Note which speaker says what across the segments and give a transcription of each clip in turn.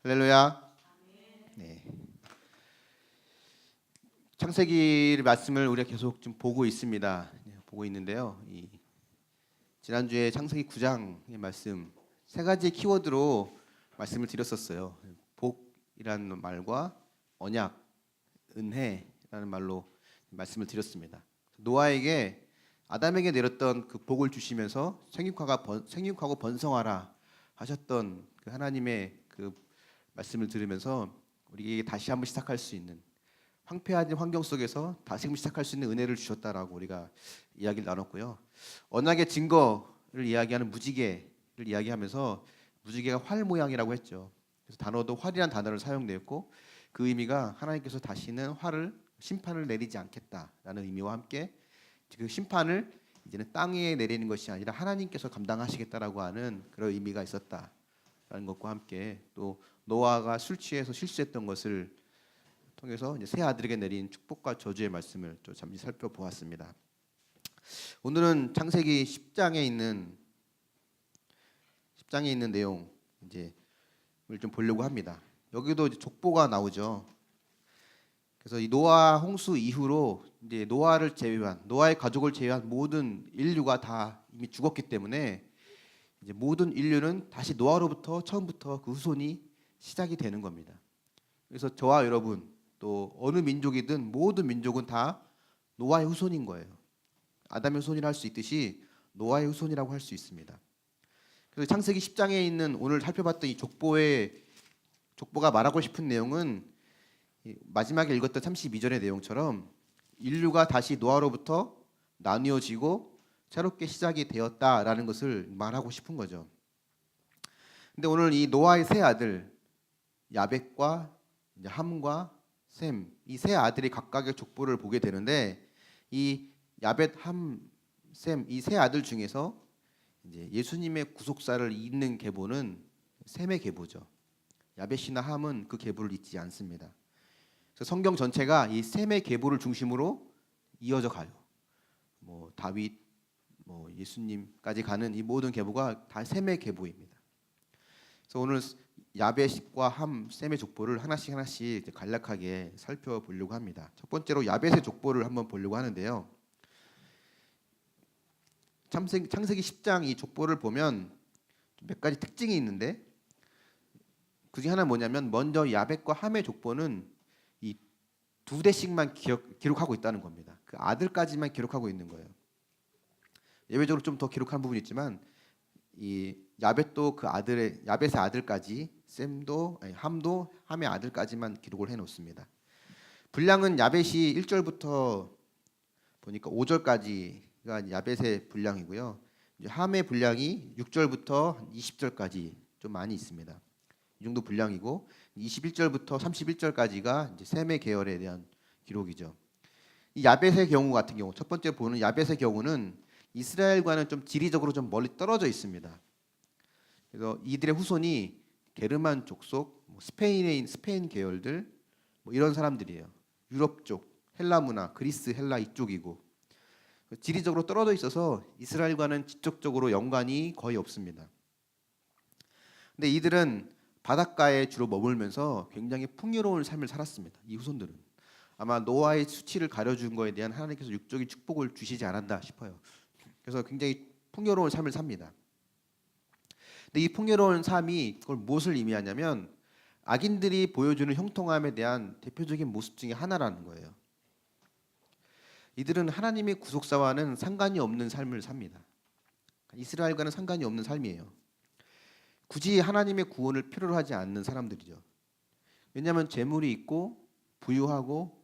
Speaker 1: 할렐루야. 네. 창세기 말씀을 우리가 계속 좀 보고 있습니다. 보고 있는데요. 지난주에 창세기 9장의 말씀 세 가지 키워드로 말씀을 드렸었어요. 복이라는 말과 언약, 은혜라는 말로 말씀을 드렸습니다. 노아에게 아담에게 내렸던 그 복을 주시면서 생육하고 번성하라 하셨던 그 하나님의 그 말씀을 들으면서 우리에게 다시 한번 시작할 수 있는 황폐한 환경 속에서 다시 시작할 수 있는 은혜를 주셨다라고 우리가 이야기를 나눴고요. 언약의 증거를 이야기하는 무지개를 이야기하면서 무지개가 활 모양이라고 했죠. 그래서 단어도 활이란 단어를 사용되었고 그 의미가 하나님께서 다시는 심판을 내리지 않겠다라는 의미와 함께 그 심판을 이제는 땅에 내리는 것이 아니라 하나님께서 감당하시겠다라고 하는 그런 의미가 있었다라는 것과 함께 또 노아가 술 취해서 실수했던 것을 통해서 이제 새 아들에게 내린 축복과 저주의 말씀을 좀 잠시 살펴보았습니다. 오늘은 창세기 10장에 있는 내용 이제 좀 보려고 합니다. 여기도 이제 족보가 나오죠. 그래서 이 노아 홍수 이후로 이제 노아의 가족을 제외한 모든 인류가 다 이미 죽었기 때문에 이제 모든 인류는 다시 노아로부터 처음부터 그 후손이 시작이 되는 겁니다. 그래서 저와 여러분 또 어느 민족이든 모든 민족은 다 노아의 후손인 거예요. 아담의 후손이라 할 수 있듯이 노아의 후손이라고 할 수 있습니다. 그래서 창세기 10장에 있는 오늘 살펴봤던 이 족보가 말하고 싶은 내용은 마지막에 읽었던 32절의 내용처럼 인류가 다시 노아로부터 나뉘어지고 새롭게 시작이 되었다라는 것을 말하고 싶은 거죠. 근데 오늘 이 노아의 세 아들 야벳과 함과 셈, 이 세 아들이 각각의 족보를 보게 되는데 이 야벳, 함, 셈 이 세 아들 중에서 이제 예수님의 구속사를 잇는 계보는 셈의 계보죠. 야벳이나 함은 그 계보를 잇지 않습니다. 그래서 성경 전체가 이 셈의 계보를 중심으로 이어져 가요. 뭐 다윗, 뭐 예수님까지 가는 이 모든 계보가 다 셈의 계보입니다. 그래서 오늘 야벳과 함, 셈의 족보를 하나씩 간략하게 살펴보려고 합니다. 첫 번째로 야벳의 족보를 한번 보려고 하는데요. 창세기 10장 이 족보를 보면 몇 가지 특징이 있는데 그중에 하나는 뭐냐면 먼저 야벳과 함의 족보는 이 두 대씩만 기록하고 있다는 겁니다. 그 아들까지만 기록하고 있는 거예요. 예외적으로 좀 더 기록한 부분이 있지만 이 야벳도 야벳의 아들까지 함도 함의 아들까지만 기록을 해놓습니다. 분량은 야벳이 1절부터 보니까 5절까지가 야벳의 분량이고요. 함의 분량이 6절부터 20절까지 좀 많이 있습니다. 이 정도 분량이고 21절부터 31절까지가 이제 셈의 계열에 대한 기록이죠. 이 야벳의 경우 같은 경우 첫 번째 보는 야벳의 경우는 이스라엘과는 좀 지리적으로 좀 멀리 떨어져 있습니다. 그래서 이들의 후손이 게르만 족속, 스페인 계열들 뭐 이런 사람들이에요. 유럽 쪽, 헬라 문화, 그리스, 헬라 이쪽이고 지리적으로 떨어져 있어서 이스라엘과는 직접적으로 연관이 거의 없습니다. 근데 이들은 바닷가에 주로 머물면서 굉장히 풍요로운 삶을 살았습니다. 이 후손들은 아마 노아의 수치를 가려준 거에 대한 하나님께서 육적인 축복을 주시지 않았나 싶어요. 그래서 굉장히 풍요로운 삶을 삽니다. 근데 이 풍요로운 삶이 그걸 무엇을 의미하냐면 악인들이 보여주는 형통함에 대한 대표적인 모습 중에 하나라는 거예요. 이들은 하나님의 구속사와는 상관이 없는 삶을 삽니다. 이스라엘과는 상관이 없는 삶이에요. 굳이 하나님의 구원을 필요로 하지 않는 사람들이죠. 왜냐하면 재물이 있고 부유하고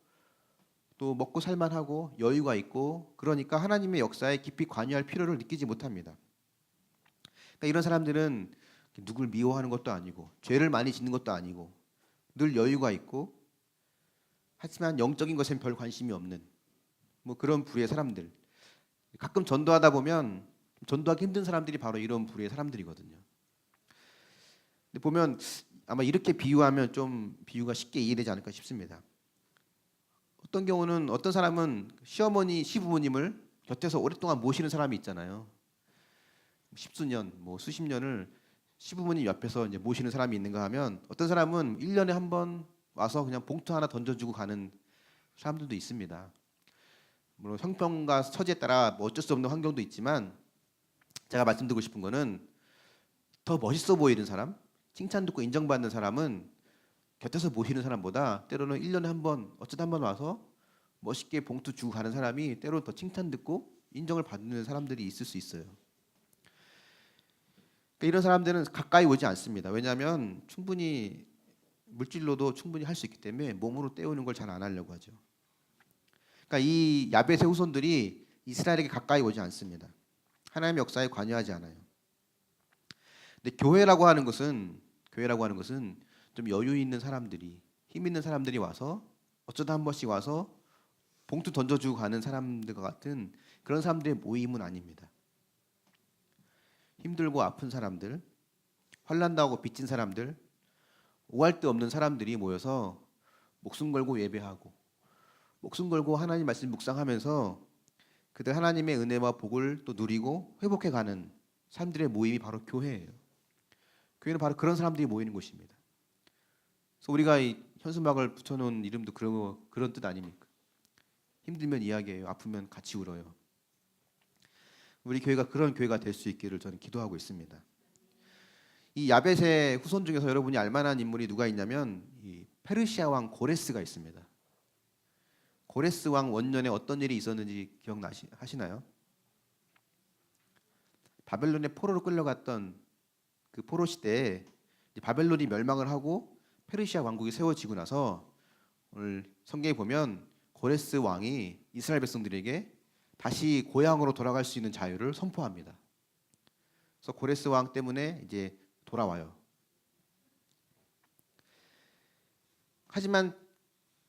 Speaker 1: 또 먹고 살만하고 여유가 있고 그러니까 하나님의 역사에 깊이 관여할 필요를 느끼지 못합니다. 그러니까 이런 사람들은 누굴 미워하는 것도 아니고 죄를 많이 짓는 것도 아니고 늘 여유가 있고 하지만 영적인 것엔 별 관심이 없는 뭐 그런 부류의 사람들. 가끔 전도하다 보면 전도하기 힘든 사람들이 바로 이런 부류의 사람들이거든요. 근데 보면 아마 이렇게 비유하면 좀 비유가 쉽게 이해되지 않을까 싶습니다. 어떤 경우는 어떤 사람은 시어머니, 시부모님을 곁에서 오랫동안 모시는 사람이 있잖아요. 십수년, 뭐 수십 년을 시부모님 옆에서 이제 모시는 사람이 있는가 하면 어떤 사람은 1년에 한 번 와서 그냥 봉투 하나 던져주고 가는 사람들도 있습니다. 물론 형편과 처지에 따라 뭐 어쩔 수 없는 환경도 있지만 제가 말씀드리고 싶은 거는 더 멋있어 보이는 사람, 칭찬 듣고 인정받는 사람은 곁에서 모시는 사람보다 때로는 1년에 한 번 어쩌다 한 번 와서 멋있게 봉투 주고 가는 사람이 때로 더 칭찬 듣고 인정을 받는 사람들이 있을 수 있어요. 그러니까 이런 사람들은 가까이 오지 않습니다. 왜냐하면 충분히 물질로도 충분히 할 수 있기 때문에 몸으로 때우는 걸 잘 안 하려고 하죠. 그러니까 이 야벳의 후손들이 이스라엘에게 가까이 오지 않습니다. 하나님의 역사에 관여하지 않아요. 근데 교회라고 하는 것은 좀 여유 있는 사람들이, 힘 있는 사람들이 와서 어쩌다 한 번씩 와서 봉투 던져주고 가는 사람들과 같은 그런 사람들의 모임은 아닙니다. 힘들고 아픈 사람들, 환난 당하고 빚진 사람들, 오할 데 없는 사람들이 모여서 목숨 걸고 예배하고 목숨 걸고 하나님 말씀 묵상하면서 그들 하나님의 은혜와 복을 또 누리고 회복해 가는 사람들의 모임이 바로 교회예요. 교회는 바로 그런 사람들이 모이는 곳입니다. 그래서 우리가 이 현수막을 붙여놓은 이름도 그런 뜻 아닙니까? 힘들면 이야기해요. 아프면 같이 울어요. 우리 교회가 그런 교회가 될 수 있기를 저는 기도하고 있습니다. 이 야벳의 후손 중에서 여러분이 알만한 인물이 누가 있냐면 이 페르시아 왕 고레스가 있습니다. 고레스 왕 원년에 어떤 일이 있었는지 기억하시나요? 바벨론의 포로로 끌려갔던 그 포로 시대에 바벨론이 멸망을 하고 페르시아 왕국이 세워지고 나서 오늘 성경에 보면 고레스 왕이 이스라엘 백성들에게 다시 고향으로 돌아갈 수 있는 자유를 선포합니다. 그래서 고레스 왕 때문에 이제 돌아와요. 하지만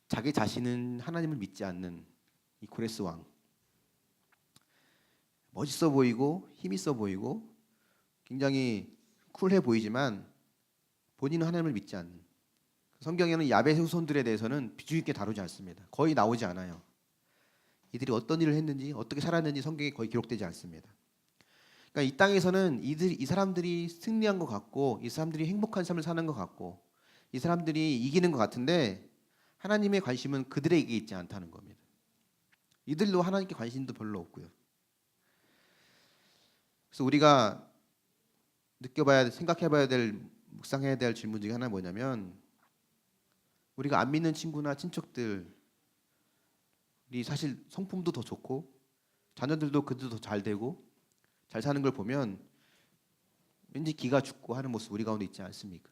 Speaker 1: 자기 자신은 하나님을 믿지 않는 이 고레스 왕, 멋있어 보이고 힘 있어 보이고 굉장히 쿨해 보이지만 본인은 하나님을 믿지 않는, 성경에는 야벳의 후손들에 대해서는 비중 있게 다루지 않습니다. 거의 나오지 않아요. 이들이 어떤 일을 했는지 어떻게 살았는지 성경에 거의 기록되지 않습니다. 그러니까 이 땅에서는 이 사람들이 승리한 것 같고 이 사람들이 행복한 삶을 사는 것 같고 이 사람들이 이기는 것 같은데 하나님의 관심은 그들에게 있지 않다는 겁니다. 이들도 하나님께 관심도 별로 없고요. 그래서 우리가 생각해봐야 될, 묵상해야 될 질문 중에 하나 뭐냐면 우리가 안 믿는 친구나 친척들이 사실 성품도 더 좋고 자녀들도 그들도 더 잘 되고 잘 사는 걸 보면 왠지 기가 죽고 하는 모습 우리 가운데 있지 않습니까?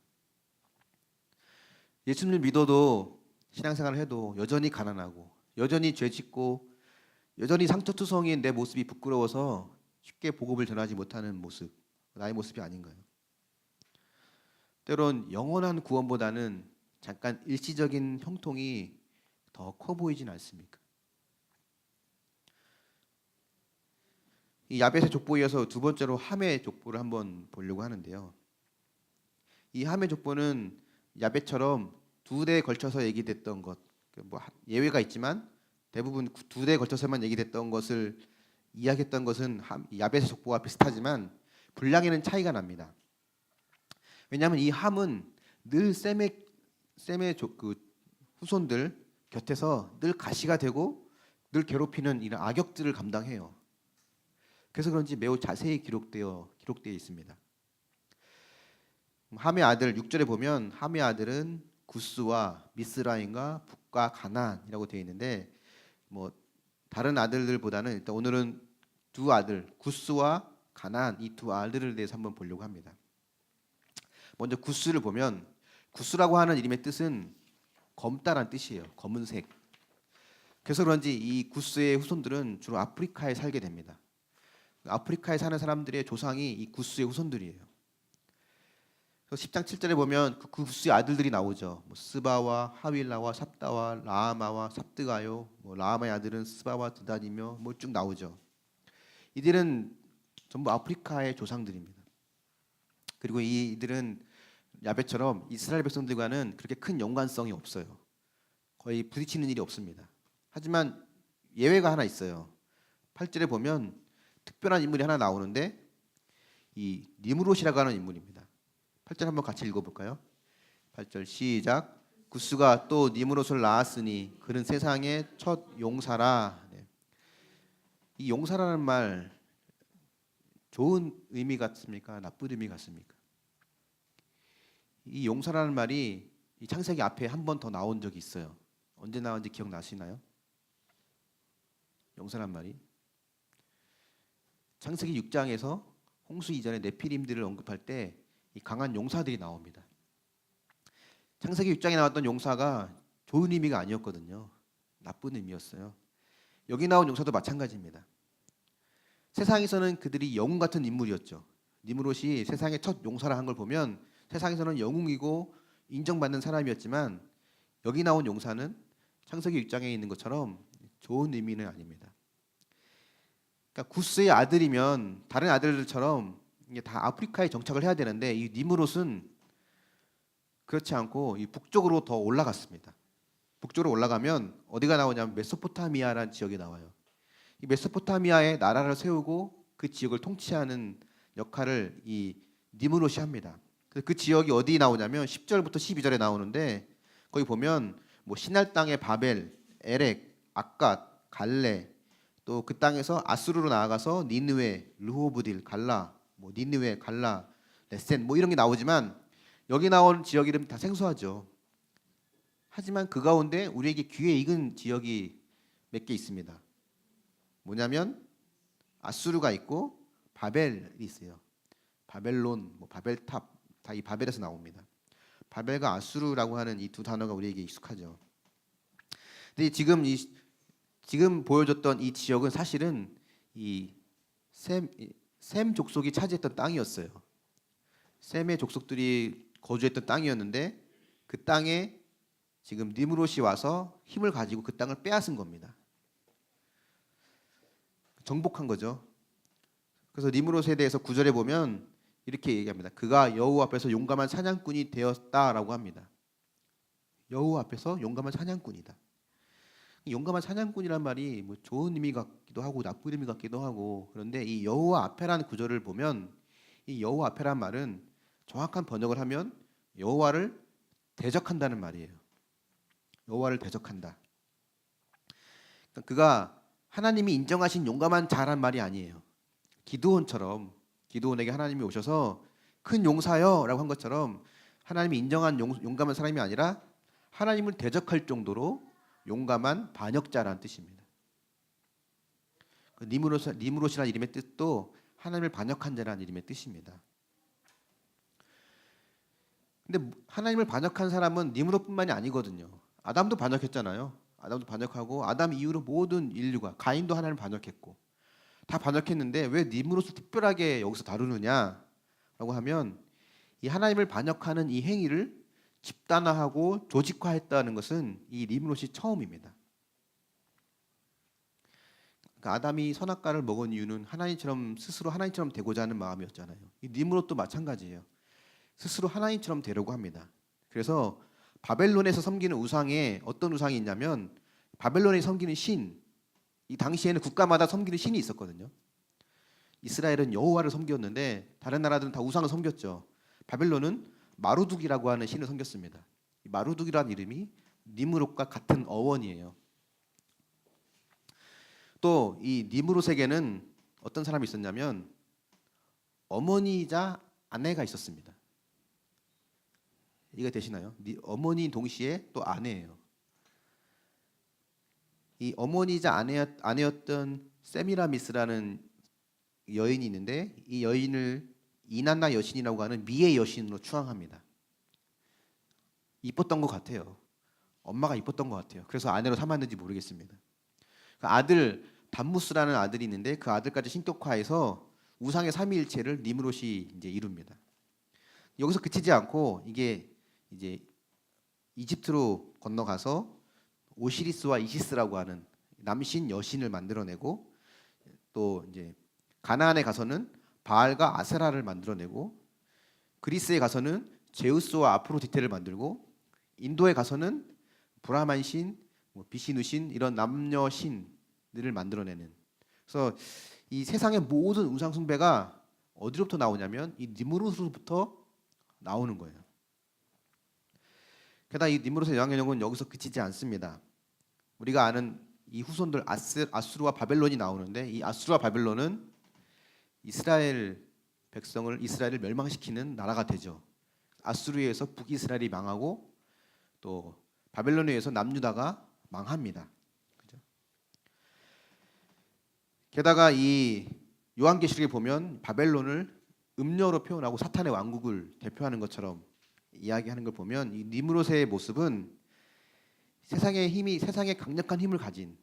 Speaker 1: 예수님을 믿어도 신앙생활을 해도 여전히 가난하고 여전히 죄짓고 여전히 상처투성이인 내 모습이 부끄러워서 쉽게 복음을 전하지 못하는 모습, 나의 모습이 아닌가요? 때론 영원한 구원보다는 잠깐 일시적인 형통이 더 커 보이진 않습니까? 이 야벳의 족보에 이어서 두 번째로 함의 족보를 한번 보려고 하는데요. 이 함의 족보는 야벳처럼 두 대에 걸쳐서 얘기됐던 것, 뭐 예외가 있지만 대부분 두 대에 걸쳐서만 얘기됐던 것을 이야기했던 것은 야벳의 족보와 비슷하지만 분량에는 차이가 납니다. 왜냐하면 이 함은 늘 셈의 그 후손들 곁에서 늘 가시가 되고 늘 괴롭히는 이런 악역들을 감당해요. 그래서 그런지 매우 자세히 기록되어 있습니다. 함의 아들 6절에 보면 함의 아들은 구스와 미스라임과 북과 가나안이라고 되어 있는데 뭐 다른 아들들보다는 일단 오늘은 두 아들 구스와 가나안 이 두 아들에 대해서 한번 보려고 합니다. 먼저 구스를 보면 구스라고 하는 이름의 뜻은 검다란 뜻이에요. 검은색. 그래서 그런지 이 구스의 후손들은 주로 아프리카에 살게 됩니다. 아프리카에 사는 사람들의 조상이 이 구스의 후손들이에요. 10장 7절에 보면 그 구스의 아들들이 나오죠. 뭐 스바와 하윌라와 삽다와 라하마와 삽드가요. 뭐 라하마의 아들은 스바와 드단이며 뭐 쭉 나오죠. 이들은 전부 아프리카의 조상들입니다. 그리고 이들은 야벳처럼 이스라엘 백성들과는 그렇게 큰 연관성이 없어요. 거의 부딪히는 일이 없습니다. 하지만 예외가 하나 있어요. 8절에 보면 특별한 인물이 하나 나오는데 이 니므롯이라고 하는 인물입니다. 8절 한번 같이 읽어볼까요? 8절 시작. 구스가 또 니므롯을 낳았으니 그는 세상의 첫 용사라. 네. 이 용사라는 말 좋은 의미 같습니까? 나쁜 의미 같습니까? 이 용사라는 말이 이 창세기 앞에 한 번 더 나온 적이 있어요. 언제 나온지 기억나시나요? 용사란 말이 창세기 6장에서 홍수 이전에 네피림들을 언급할 때 이 강한 용사들이 나옵니다. 창세기 6장에 나왔던 용사가 좋은 의미가 아니었거든요. 나쁜 의미였어요. 여기 나온 용사도 마찬가지입니다. 세상에서는 그들이 영웅 같은 인물이었죠. 니므롯이 세상의 첫 용사라 한 걸 보면 세상에서는 영웅이고 인정받는 사람이었지만 여기 나온 용사는 창세기 6장에 있는 것처럼 좋은 의미는 아닙니다. 그러니까 구스의 아들이면 다른 아들들처럼 이게 다 아프리카에 정착을 해야 되는데 이 니므롯은 그렇지 않고 이 북쪽으로 더 올라갔습니다. 북쪽으로 올라가면 어디가 나오냐면 메소포타미아라는 지역이 나와요. 이 메소포타미아에 나라를 세우고 그 지역을 통치하는 역할을 이 니므롯이 합니다. 그 지역이 어디 나오냐면 10절부터 12절에 나오는데 거기 보면 뭐 시날 땅의 바벨, 에렉, 악갓, 갈레 또 그 땅에서 아수르로 나아가서 니느웨, 르호브딜, 갈라, 뭐 니느웨, 갈라, 레센 뭐 이런 게 나오지만 여기 나온 지역 이름 다 생소하죠. 하지만 그 가운데 우리에게 귀에 익은 지역이 몇 개 있습니다. 뭐냐면 아수르가 있고 바벨이 있어요. 바벨론, 뭐 바벨탑 다 이 바벨에서 나옵니다. 바벨과 아수르라고 하는 이 두 단어가 우리에게 익숙하죠. 근데 지금 보여줬던 이 지역은 사실은 이 셈 족속이 차지했던 땅이었어요. 셈의 족속들이 거주했던 땅이었는데 그 땅에 지금 니므롯이 와서 힘을 가지고 그 땅을 빼앗은 겁니다. 정복한 거죠. 그래서 니므롯에 대해서 9절에 보면 이렇게 얘기합니다. 그가 여호와 앞에서 용감한 사냥꾼이 되었다라고 합니다. 여호와 앞에서 용감한 사냥꾼이다. 용감한 사냥꾼이란 말이 뭐 좋은 의미 같기도 하고 나쁜 의미 같기도 하고 그런데 이 여호와 앞에라는 구절을 보면 이 여호와 앞에란 말은 정확한 번역을 하면 여호와를 대적한다는 말이에요. 여호와를 대적한다. 그러니까 그가 하나님이 인정하신 용감한 자란 말이 아니에요. 기드온에게 하나님이 오셔서 큰 용사여라고 한 것처럼 하나님이 인정한 용감한 사람이 아니라 하나님을 대적할 정도로 용감한 반역자라는 뜻입니다. 니므롯이라는 이름의 뜻도 하나님을 반역한 자라는 이름의 뜻입니다. 근데 하나님을 반역한 사람은 니므롯뿐만이 아니거든요. 아담도 반역했잖아요. 아담도 반역하고 아담 이후로 모든 인류가 가인도 하나님을 반역했고 다 반역했는데 왜 니므롯을 특별하게 여기서 다루느냐라고 하면 이 하나님을 반역하는 이 행위를 집단화하고 조직화했다는 것은 이 니므롯이 처음입니다. 그러니까 아담이 선악과를 먹은 이유는 스스로 하나님처럼 되고자 하는 마음이었잖아요. 이 니므롯도 마찬가지예요. 스스로 하나님처럼 되려고 합니다. 그래서 바벨론에서 섬기는 우상에 어떤 우상이 있냐면 바벨론에 섬기는 신, 이 당시에는 국가마다 섬기는 신이 있었거든요. 이스라엘은 여호와를 섬겼는데 다른 나라들은 다 우상을 섬겼죠. 바벨론은 마루둑이라고 하는 신을 섬겼습니다. 이 마루둑이라는 이름이 니므롯과 같은 어원이에요. 또 이 니므롯에게는 어떤 사람이 있었냐면 어머니이자 아내가 있었습니다. 이해가 되시나요? 어머니인 동시에 또 아내예요. 이 어머니이자 아내였던 세미라미스라는 여인이 있는데 이 여인을 이난나 여신이라고 하는 미의 여신으로 추앙합니다. 이뻤던 것 같아요. 엄마가 이뻤던 것 같아요. 그래서 아내로 삼았는지 모르겠습니다. 그 아들 담무스라는 아들이 있는데 그 아들까지 신격화해서 우상의 삼위일체를 니므롯이 이제 이룹니다. 여기서 그치지 않고 이게 이제 이집트로 건너가서 오시리스와 이시스라고 하는 남신 여신을 만들어내고 또 이제 가나안에 가서는 바알과 아세라를 만들어내고 그리스에 가서는 제우스와 아프로디테를 만들고 인도에 가서는 브라만 신, 비시누 신 이런 남녀 신들을 만들어내는. 그래서 이 세상의 모든 우상 숭배가 어디로부터 나오냐면 이 니므롯으로부터 나오는 거예요. 게다가 이 니므롯의 여왕연영은 여기서 그치지 않습니다. 우리가 아는 이 후손들 아수르와 바벨론이 나오는데, 이 아수르와 바벨론은 이스라엘을 멸망시키는 나라가 되죠. 아수르에 의해서 북이스라엘이 망하고 또 바벨론에 의해서 남유다가 망합니다. 그죠? 게다가 이 요한계시록에 보면 바벨론을 음녀로 표현하고 사탄의 왕국을 대표하는 것처럼 이야기하는 걸 보면 이 니므롯의 모습은 세상에 강력한 힘을 가진,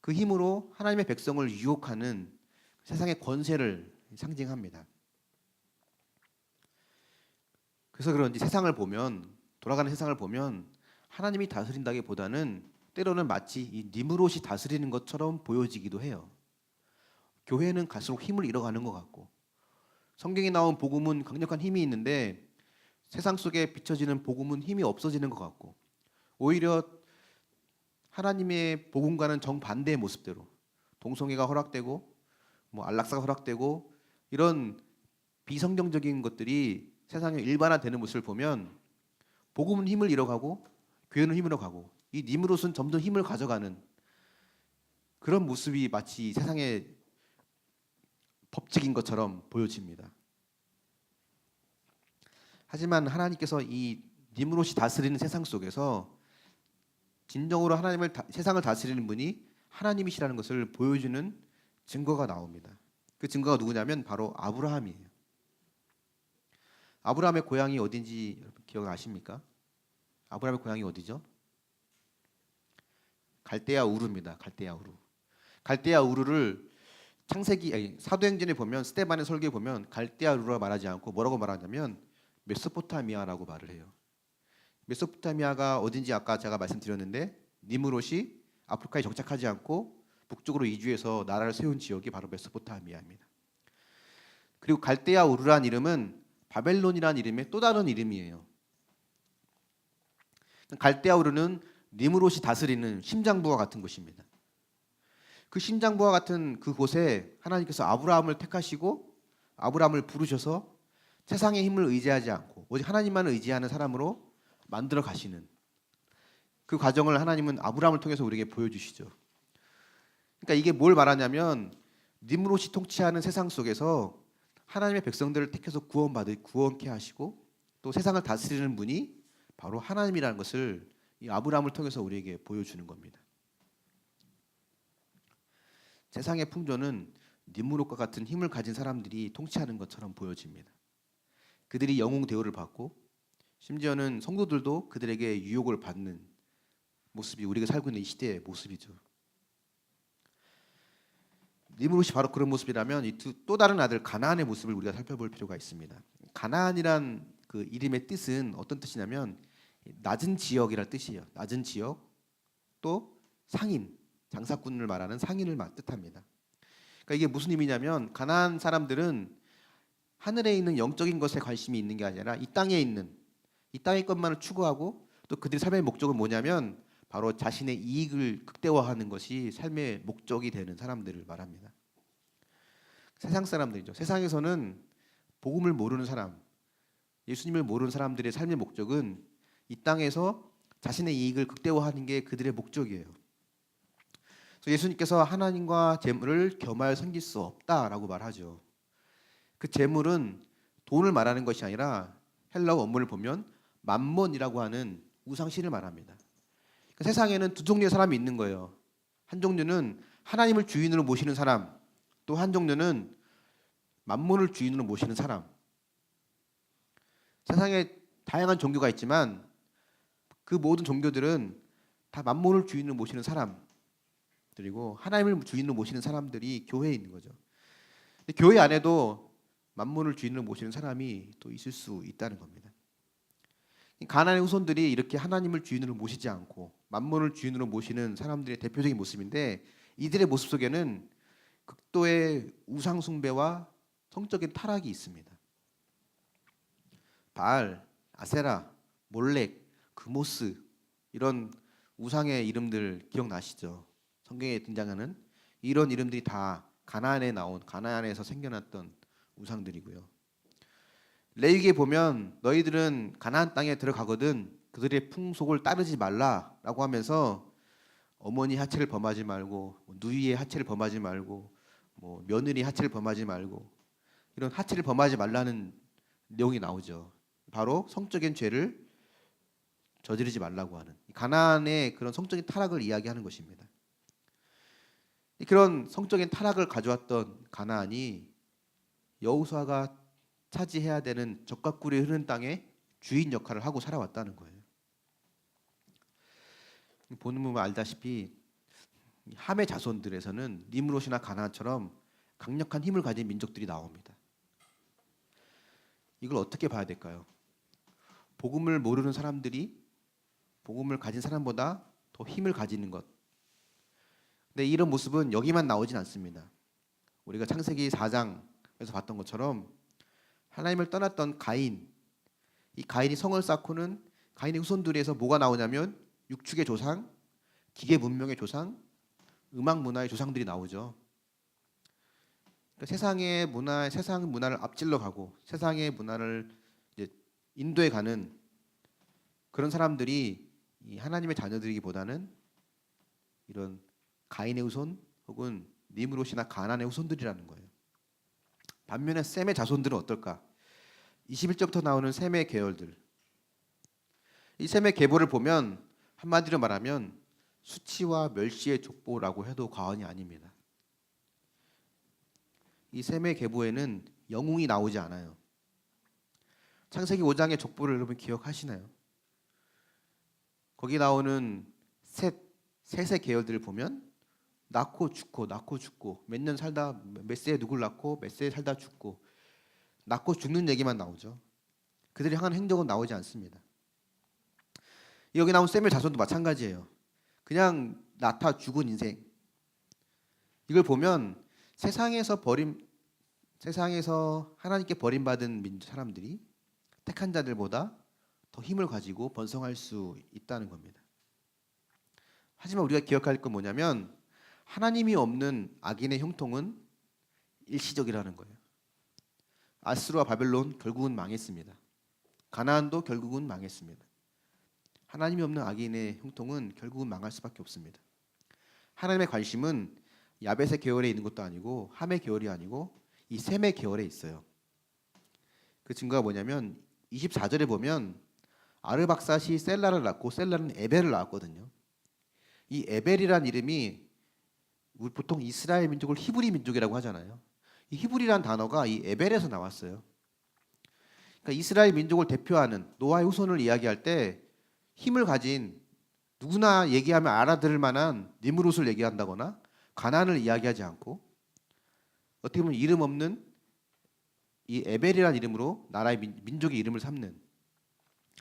Speaker 1: 그 힘으로 하나님의 백성을 유혹하는 세상의 권세를 상징합니다. 그래서 그런지 돌아가는 세상을 보면 하나님이 다스린다기보다는 때로는 마치 이 니므롯이 다스리는 것처럼 보여지기도 해요. 교회는 갈수록 힘을 잃어가는 것 같고, 성경에 나온 복음은 강력한 힘이 있는데 세상 속에 비춰지는 복음은 힘이 없어지는 것 같고, 오히려 하나님의 복음과는 정반대의 모습대로 동성애가 허락되고 안락사가 허락되고 이런 비성경적인 것들이 세상에 일반화되는 모습을 보면 복음은 힘을 잃어가고 교회는 힘을 잃어가고 이 니므롯은 점점 힘을 가져가는 그런 모습이 마치 세상의 법칙인 것처럼 보여집니다. 하지만 하나님께서 이 니므롯이 다스리는 세상 속에서 진정으로 세상을 다스리는 분이 하나님이시라는 것을 보여주는 증거가 나옵니다. 그 증거가 누구냐면 바로 아브라함이에요. 아브라함의 고향이 어딘지 기억나십니까? 아브라함의 고향이 어디죠? 갈대아 우르입니다. 갈대아 우르를 사도행전에 보면, 스데반의 설교에 보면 갈대아 우르라 말하지 않고 뭐라고 말하냐면 메소포타미아라고 말을 해요. 메소포타미아가 어딘지 아까 제가 말씀드렸는데, 니므롯이 아프리카에 정착하지 않고 북쪽으로 이주해서 나라를 세운 지역이 바로 메소포타미아입니다. 그리고 갈대아 우르란 이름은 바벨론이라는 이름의 또 다른 이름이에요. 갈대아 우르는 니므롯이 다스리는 심장부와 같은 곳입니다. 그 심장부와 같은 그곳에 하나님께서 아브라함을 택하시고 아브라함을 부르셔서 세상의 힘을 의지하지 않고 오직 하나님만 의지하는 사람으로 만들어 가시는 그 과정을 하나님은 아브라함을 통해서 우리에게 보여주시죠. 그러니까 이게 뭘 말하냐면 니므롯이 통치하는 세상 속에서 하나님의 백성들을 택해서 구원케 하시고 또 세상을 다스리는 분이 바로 하나님이라는 것을 이 아브라함을 통해서 우리에게 보여주는 겁니다. 세상의 풍조는 니므롯과 같은 힘을 가진 사람들이 통치하는 것처럼 보여집니다. 그들이 영웅 대우를 받고 심지어는 성도들도 그들에게 유혹을 받는 모습이 우리가 살고 있는 이 시대의 모습이죠. 니므롯이 바로 그런 모습이라면 이 또 다른 아들 가나안의 모습을 우리가 살펴볼 필요가 있습니다. 가나안이란 그 이름의 뜻은 어떤 뜻이냐면 낮은 지역이란 뜻이에요. 낮은 지역, 또 상인, 장사꾼을 말하는 상인을 뜻합니다. 그러니까 이게 무슨 의미냐면 가나안 사람들은 하늘에 있는 영적인 것에 관심이 있는 게 아니라 이 땅의 것만을 추구하고 또 그들의 삶의 목적은 뭐냐면 바로 자신의 이익을 극대화하는 것이 삶의 목적이 되는 사람들을 말합니다. 세상 사람들이죠. 세상에서는 복음을 모르는 사람, 예수님을 모르는 사람들의 삶의 목적은 이 땅에서 자신의 이익을 극대화하는 게 그들의 목적이에요. 그래서 예수님께서 하나님과 재물을 겸하여 섬길 수 없다라고 말하죠. 그 재물은 돈을 말하는 것이 아니라 헬라어 원문을 보면 맘몬이라고 하는 우상신을 말합니다. 그러니까 세상에는 두 종류의 사람이 있는 거예요. 한 종류는 하나님을 주인으로 모시는 사람, 또 한 종류는 맘몬을 주인으로 모시는 사람. 세상에 다양한 종교가 있지만 그 모든 종교들은 다 맘몬을 주인으로 모시는 사람들이고 하나님을 주인으로 모시는 사람들이 교회에 있는 거죠. 근데 교회 안에도 맘몬을 주인으로 모시는 사람이 또 있을 수 있다는 겁니다. 가나안의 후손들이 이렇게 하나님을 주인으로 모시지 않고 맘몬을 주인으로 모시는 사람들의 대표적인 모습인데, 이들의 모습 속에는 극도의 우상 숭배와 성적인 타락이 있습니다. 바알, 아세라, 몰렉, 그모스 이런 우상의 이름들 기억나시죠? 성경에 등장하는 이런 이름들이 다 가나안에서 생겨났던 우상들이고요. 레위기에 보면 너희들은 가나안 땅에 들어가거든 그들의 풍속을 따르지 말라라고 하면서 어머니 하체를 범하지 말고 누이의 하체를 범하지 말고 며느리 하체를 범하지 말고 이런 하체를 범하지 말라는 내용이 나오죠. 바로 성적인 죄를 저지르지 말라고 하는 가나안의 그런 성적인 타락을 이야기하는 것입니다. 그런 성적인 타락을 가져왔던 가나안이 여호수아가 차지해야 되는 젖과 꿀이 흐르는 땅의 주인 역할을 하고 살아왔다는 거예요. 보는 보면 알다시피 함의 자손들에서는 니므롯이나 가나안처럼 강력한 힘을 가진 민족들이 나옵니다. 이걸 어떻게 봐야 될까요? 복음을 모르는 사람들이 복음을 가진 사람보다 더 힘을 가지는 것. 근데 이런 모습은 여기만 나오진 않습니다. 우리가 창세기 4장에서 봤던 것처럼 하나님을 떠났던 가인, 이 가인이 성을 쌓고는 가인의 후손들에서 뭐가 나오냐면 육축의 조상, 기계 문명의 조상, 음악 문화의 조상들이 나오죠. 그러니까 세상 문화를 앞질러 가고 세상의 문화를 이제 인도해 가는 그런 사람들이 이 하나님의 자녀들이기보다는 이런 가인의 후손 혹은 니므롯이나 가나안의 후손들이라는 거예요. 반면에 셈의 자손들은 어떨까? 21절부터 나오는 셈의 계열들. 이 셈의 계보를 보면 한마디로 말하면 수치와 멸시의 족보라고 해도 과언이 아닙니다. 이 셈의 계보에는 영웅이 나오지 않아요. 창세기 5장의 족보를 여러분 기억하시나요? 거기 나오는 셋의 계열들을 보면 낳고 죽고 몇 년 살다 몇 세에 누굴 낳고 몇 세에 살다 죽고 낳고 죽는 얘기만 나오죠. 그들이 향한 행적은 나오지 않습니다. 여기 나온 셈의 자손도 마찬가지예요. 그냥 낳다 죽은 인생. 이걸 보면 세상에서 하나님께 버림받은 사람들이 택한 자들보다 더 힘을 가지고 번성할 수 있다는 겁니다. 하지만 우리가 기억할 건 뭐냐면 하나님이 없는 악인의 형통은 일시적이라는 거예요. 아스루와 바벨론 결국은 망했습니다. 가나안도 결국은 망했습니다. 하나님이 없는 악인의 형통은 결국은 망할 수밖에 없습니다. 하나님의 관심은 야벳의 계열에 있는 것도 아니고 함의 계열이 아니고 이 셈의 계열에 있어요. 그 증거가 뭐냐면 24절에 보면 아르박삿이 셀라를 낳고 셀라는 에벨을 낳았거든요. 이 에벨이란 이름이 우리 보통 이스라엘 민족을 히브리 민족이라고 하잖아요. 이 히브리란 단어가 이 에벨에서 나왔어요. 그러니까 이스라엘 민족을 대표하는 노아의 후손을 이야기할 때 힘을 가진 누구나 얘기하면 알아들을 만한 니므롯을 얘기한다거나 가나안을 이야기하지 않고 어떻게 보면 이름 없는 이 에벨이라는 이름으로 나라의 민족의 이름을 삼는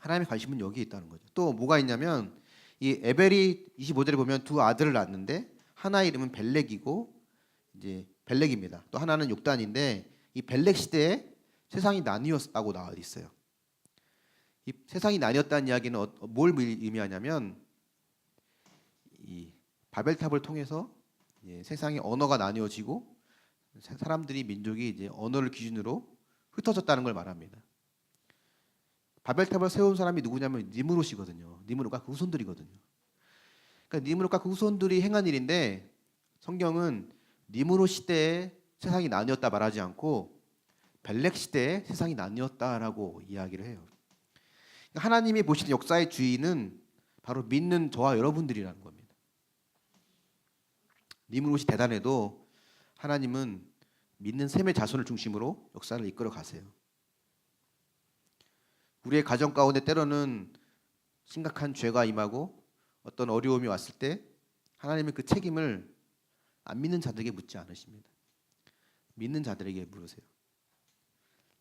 Speaker 1: 하나님의 관심은 여기에 있다는 거죠. 또 뭐가 있냐면 이 에벨이 25절에 보면 두 아들을 낳았는데 하나의 이름은 벨렉이고 이제 벨렉입니다. 또 하나는 욕단인데 이 벨렉 시대에 세상이 나뉘었다고 나와 있어요. 이 세상이 나뉘었다는 이야기는 뭘 의미하냐면 이 바벨탑을 통해서 세상의 언어가 나뉘어지고 사람들이 민족이 이제 언어를 기준으로 흩어졌다는 걸 말합니다. 바벨탑을 세운 사람이 누구냐면 니므롯이거든요. 니므롯과 그 후손들이거든요. 그러니까 니므롯과 그 후손들이 행한 일인데 성경은 니므롯 시대에 세상이 나뉘었다 말하지 않고 벨렉 시대에 세상이 나뉘었다라고 이야기를 해요. 그러니까 하나님이 보시는 역사의 주인은 바로 믿는 저와 여러분들이라는 겁니다. 니므롯이 대단해도 하나님은 믿는 셈의 자손을 중심으로 역사를 이끌어 가세요. 우리의 가정 가운데 때로는 심각한 죄가 임하고 어떤 어려움이 왔을 때 하나님은 그 책임을 안 믿는 자들에게 묻지 않으십니다. 믿는 자들에게 물으세요.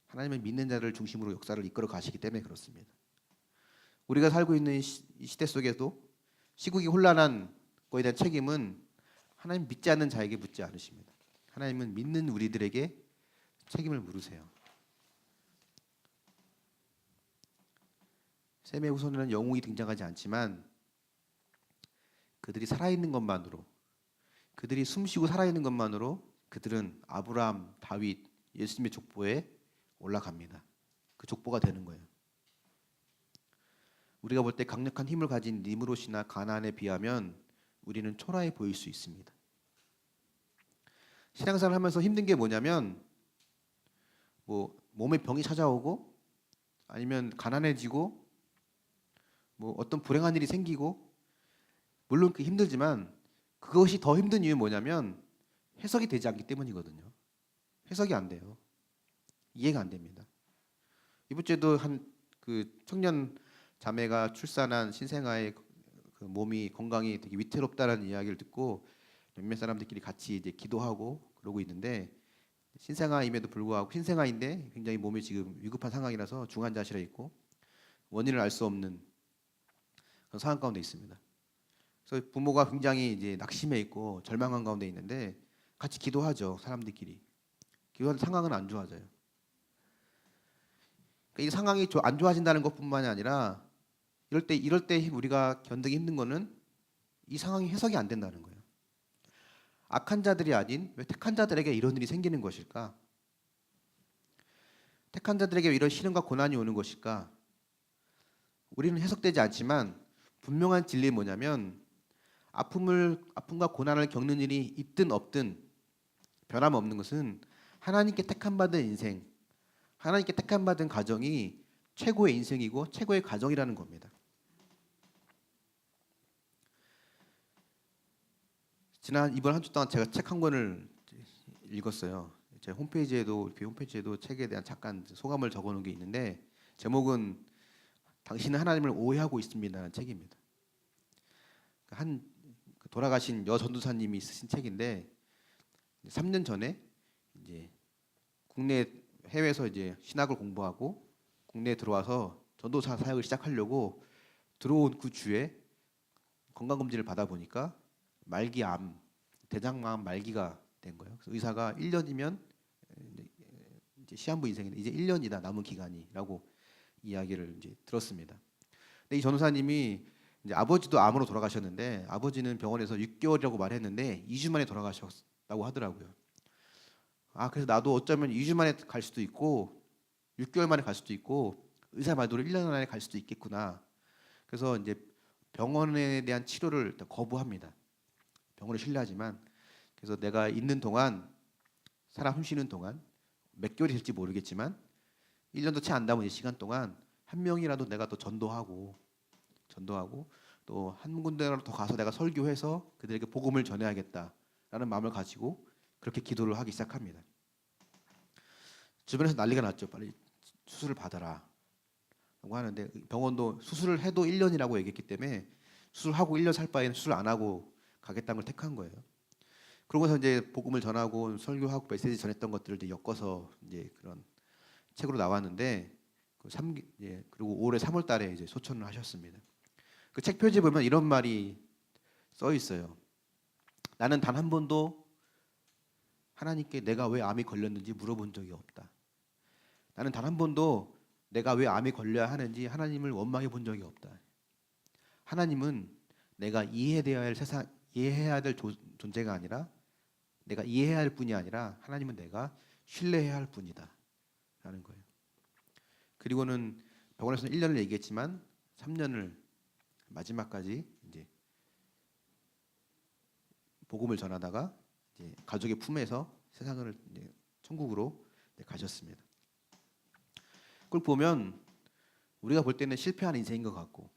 Speaker 1: 하나님은 믿는 자를 중심으로 역사를 이끌어 가시기 때문에 그렇습니다. 우리가 살고 있는 이 시대 속에도 시국이 혼란한 거에 대한 책임은 하나님 믿지 않는 자에게 묻지 않으십니다. 하나님은 믿는 우리들에게 책임을 물으세요. 셈의 후손에는 영웅이 등장하지 않지만 그들이 살아있는 것만으로 그들이 숨쉬고 살아있는 것만으로 그들은 아브라함, 다윗, 예수님의 족보에 올라갑니다. 그 족보가 되는 거예요. 우리가 볼 때 강력한 힘을 가진 니므롯이나 가나안에 비하면 우리는 초라해 보일 수 있습니다. 신앙생활 하면서 힘든 게 뭐냐면 뭐 몸에 병이 찾아오고 아니면 가난해지고 뭐 어떤 불행한 일이 생기고 물론 그 힘들지만 그것이 더 힘든 이유는 뭐냐면 해석이 되지 않기 때문이거든요. 해석이 안 돼요. 이해가 안 됩니다. 이번 주에도 한 그 청년 자매가 출산한 신생아의 그 몸이 건강이 되게 위태롭다는 이야기를 듣고 몇몇 사람들끼리 같이 이제 기도하고 그러고 있는데 신생아임에도 불구하고 신생아인데 굉장히 몸이 지금 위급한 상황이라서 중환자실에 있고 원인을 알 수 없는 그런 상황 가운데 있습니다. 그래서 부모가 굉장히 이제 낙심해 있고 절망한 가운데 있는데 같이 기도하죠. 사람들끼리. 기도하는 상황은 안 좋아져요. 그러니까 이 상황이 안 좋아진다는 것뿐만이 아니라 이럴 때 우리가 견디기 힘든 거는 이 상황이 해석이 안 된다는 거예요. 악한 자들이 아닌 왜 택한 자들에게 이런 일이 생기는 것일까? 택한 자들에게 왜 이런 시련과 고난이 오는 것일까? 우리는 해석되지 않지만 분명한 진리는 뭐냐면 아픔과 고난을 겪는 일이 있든 없든 변함없는 것은 하나님께 택함 받은 인생, 하나님께 택함 받은 가정이 최고의 인생이고 최고의 가정이라는 겁니다. 이번 한 주 동안 제가 책 한 권을 읽었어요. 제 홈페이지에도 이렇게 홈페이지에도 책에 대한 잠깐 소감을 적어놓은 게 있는데 제목은 당신은 하나님을 오해하고 있습니다라는 책입니다. 한 돌아가신 여 전도사님이 쓰신 책인데 3년 전에 이제 해외에서 이제 신학을 공부하고 국내에 들어와서 전도사 사역을 시작하려고 들어온 그 주에 건강검진을 받아보니까 말기암, 대장암 말기가 된 거예요. 그래서 의사가 1년이면 이제 시한부 인생인데 이제 1년이다 남은 기간이라고 이야기를 이제 들었습니다. 근데 이 전도사님이 이제 아버지도 암으로 돌아가셨는데 아버지는 병원에서 6개월이라고 말했는데 2주 만에 돌아가셨다고 하더라고요. 그래서 나도 어쩌면 2주 만에 갈 수도 있고 6개월 만에 갈 수도 있고 의사 말대로 1년 안에 갈 수도 있겠구나. 그래서 이제 병원에 대한 치료를 거부합니다. 병원을 신뢰하지만 그래서 내가 있는 동안 살아 숨쉬는 동안 몇 개월이 될지 모르겠지만 1년도 채 안 남은 이 시간 동안 한 명이라도 내가 또 전도하고 또 한 군데라도 더 가서 내가 설교해서 그들에게 복음을 전해야겠다라는 마음을 가지고 그렇게 기도를 하기 시작합니다. 주변에서 난리가 났죠. 빨리 수술을 받아라 라고 하는데 병원도 수술을 해도 1년이라고 얘기했기 때문에 수술하고 1년 살 바에는 수술 안 하고 가겠다는 걸 택한 거예요. 그러고서 이제 복음을 전하고 설교하고 메시지 전했던 것들을 이제 엮어서 이제 그런 책으로 나왔는데 그리고 올해 3월 달에 이제 소천을 하셨습니다. 그 책 표지에 보면 이런 말이 써 있어요. 나는 단 한 번도 하나님께 내가 왜 암이 걸렸는지 물어본 적이 없다. 나는 단 한 번도 내가 왜 암이 걸려야 하는지 하나님을 원망해 본 적이 없다. 하나님은 내가 이해해야 될 존재가 아니라 내가 이해해야 할 뿐이 아니라 하나님은 내가 신뢰해야 할 뿐이다 라는 거예요. 그리고는 병원에서는 1년을 얘기했지만 3년을 마지막까지 이제 복음을 전하다가 이제 가족의 품에서 세상을 이제 천국으로 가셨습니다. 그걸 보면 우리가 볼 때는 실패한 인생인 것 같고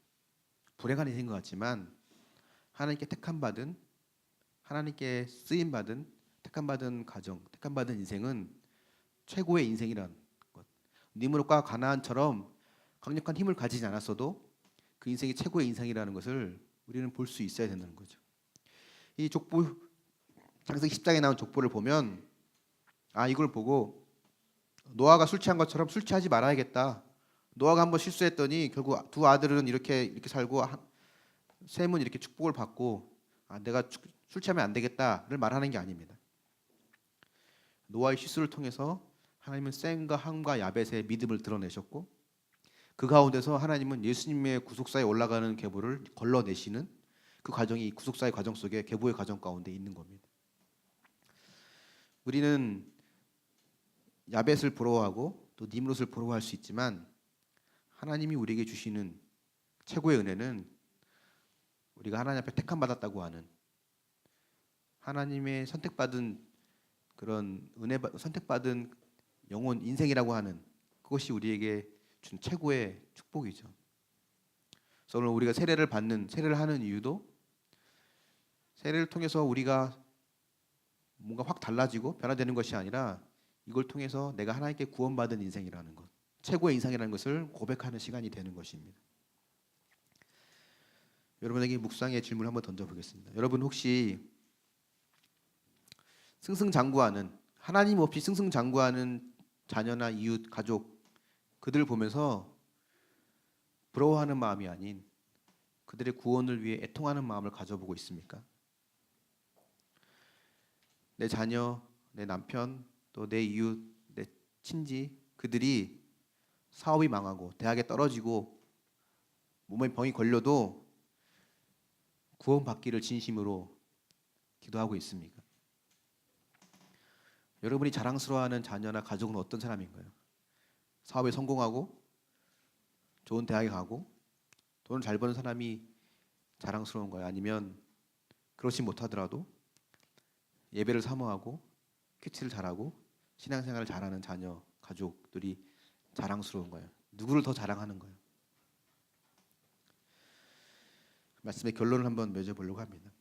Speaker 1: 불행한 인생인 것 같지만 하나님께 택함 받은 하나님께 쓰임 받은 택함 받은 가정, 택함 받은 인생은 최고의 인생이란 것. 니므롯과 가나안처럼 강력한 힘을 가지지 않았어도 그 인생이 최고의 인생이라는 것을 우리는 볼 수 있어야 된다는 거죠. 이 족보 창세기 10장에 나온 족보를 보면 이걸 보고 노아가 술 취한 것처럼 술 취하지 말아야겠다. 노아가 한번 실수했더니 결국 두 아들은 이렇게 살고 셈은 이렇게 축복을 받고 내가 술 취하면 안 되겠다를 말하는 게 아닙니다. 노아의 실수를 통해서 하나님은 셈과 함과 야벳의 믿음을 드러내셨고 그 가운데서 하나님은 예수님의 구속사에 올라가는 계보를 걸러내시는 그 과정이 구속사의 과정 속에 계보의 과정 가운데 있는 겁니다. 우리는 야벳을 부러워하고 또 니므롯을 부러워할 수 있지만 하나님이 우리에게 주시는 최고의 은혜는 우리가 하나님 앞에 택함 받았다고 하는 하나님의 선택받은 그런 선택받은 영혼 인생이라고 하는 그것이 우리에게 준 최고의 축복이죠. 그래서 오늘 우리가 세례를 하는 이유도 세례를 통해서 우리가 뭔가 확 달라지고 변화되는 것이 아니라 이걸 통해서 내가 하나님께 구원받은 인생이라는 것, 최고의 인생이라는 것을 고백하는 시간이 되는 것입니다. 여러분에게 묵상의 질문을 한번 던져보겠습니다. 여러분 혹시 승승장구하는 하나님 없이 승승장구하는 자녀나 이웃, 가족 그들을 보면서 부러워하는 마음이 아닌 그들의 구원을 위해 애통하는 마음을 가져보고 있습니까? 내 자녀, 내 남편, 또 내 이웃, 내 친지 그들이 사업이 망하고 대학에 떨어지고 몸에 병이 걸려도 구원받기를 진심으로 기도하고 있습니까? 여러분이 자랑스러워하는 자녀나 가족은 어떤 사람인가요? 사업에 성공하고 좋은 대학에 가고 돈을 잘 버는 사람이 자랑스러운가요? 아니면 그렇지 못하더라도 예배를 사모하고 큐티를 잘하고 신앙생활을 잘하는 자녀, 가족들이 자랑스러운가요? 누구를 더 자랑하는가요? 말씀의 결론을 한번 맺어보려고 합니다.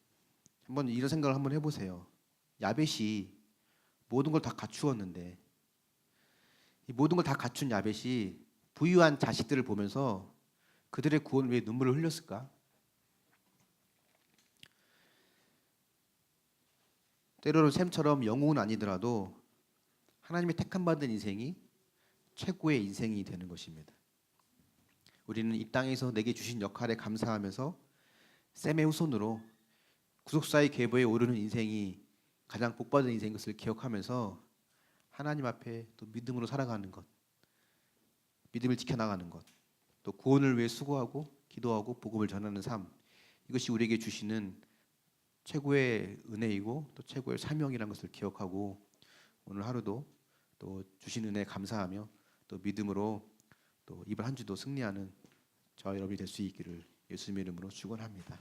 Speaker 1: 한번 이런 생각을 한번 해보세요. 야벳이 모든 걸 다 갖추었는데 이 모든 걸 다 갖춘 야벳이 부유한 자식들을 보면서 그들의 구원을 위해 눈물을 흘렸을까? 때로는 샘처럼 영웅은 아니더라도 하나님의 택함 받은 인생이 최고의 인생이 되는 것입니다. 우리는 이 땅에서 내게 주신 역할에 감사하면서 샘의 후손으로 구속사의 계보에 오르는 인생이 가장 복받은 인생인 것을 기억하면서 하나님 앞에 또 믿음으로 살아가는 것, 믿음을 지켜나가는 것, 또 구원을 위해 수고하고 기도하고 복음을 전하는 삶, 이것이 우리에게 주시는 최고의 은혜이고 또 최고의 사명이라는 것을 기억하고 오늘 하루도 또 주신 은혜에 감사하며 또 믿음으로 또 이번 한 주도 승리하는 저와 여러분이 될 수 있기를 예수님의 이름으로 축원합니다.